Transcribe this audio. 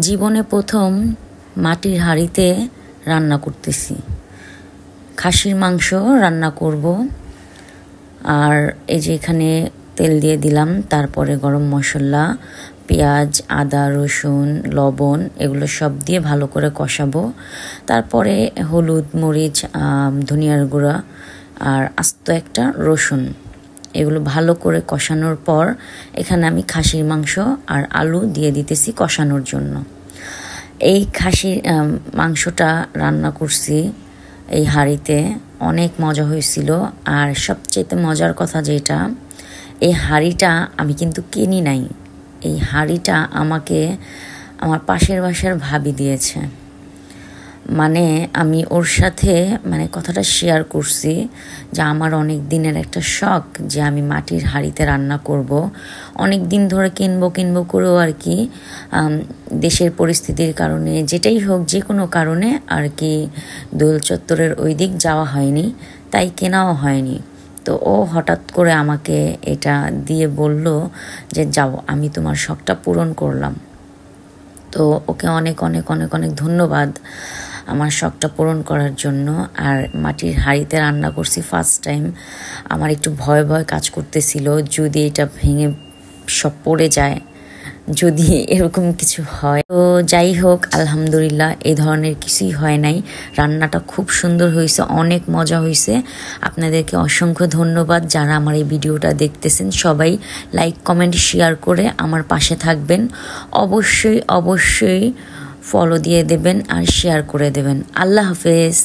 জীবনে প্রথম মাটির হাঁড়িতে রান্না করতেছি। খাসির মাংস রান্না করব। আর এই যে এখানে তেল দিয়ে দিলাম, তারপরে গরম মশলা, পেঁয়াজ, আদা, রসুন, লবণ এগুলো সব দিয়ে ভালো করে কষাবো। তারপরে হলুদ, মরিচ, ধনিয়ার গুঁড়া আর আস্ত একটা রসুন, এগুলো ভালো করে কষানোর পর এখানে আমি খাসির মাংস আর আলু দিয়ে দিতেছি কষানোর জন্য। এই খাসির মাংসটা রান্না করছি এই হাঁড়িতে, অনেক মজা হয়েছিল। আর সবচেয়ে মজার কথা যেটা, এই হাঁড়িটা আমি কিন্তু কিনি নাই, এই হাঁড়িটা আমাকে আমার পাশের বাসার ভাবি দিয়েছে। মানে আমি ওর সাথে কথাটা শেয়ার করছি যে আমার অনেক দিনের একটা শখ যে আমি মাটির হাঁড়িতে রান্না করব। অনেক দিন ধরে কিনবো করেও আর কি দেশের পরিস্থিতির কারণে, যেটাই হোক যে কোনো কারণে আর কি দোল চত্বরের ওই দিক যাওয়া হয়নি, তাই কেনাও হয়নি। তো ও হঠাৎ করে আমাকে এটা দিয়ে বলল যে যাও, আমি তোমার শখটা পূরণ করলাম। তো ওকে অনেক অনেক অনেক অনেক ধন্যবাদ আমার শখটা পূরণ করার জন্য। আর মাটির হাঁড়িতে রান্না করছি ফার্স্ট টাইম, আমার একটু ভয় কাজ করতেছিল, যদি এটা ভেঙে সব পড়ে যায়, যদি এরকম কিছু হয়। তো যাই হোক, আলহামদুলিল্লাহ এই ধরনের কিছুই হয় নাই। রান্নাটা খুব সুন্দর হয়েছে, অনেক মজা হয়েছে। আপনাদেরকে অসংখ্য ধন্যবাদ যারা আমার এই ভিডিওটা দেখতেছেন। সবাই লাইক, কমেন্ট, শেয়ার করে আমার পাশে থাকবেন। অবশ্যই অবশ্যই ফলো দিয়ে দেবেন আর শেয়ার করে দেবেন। আল্লাহ হাফেজ।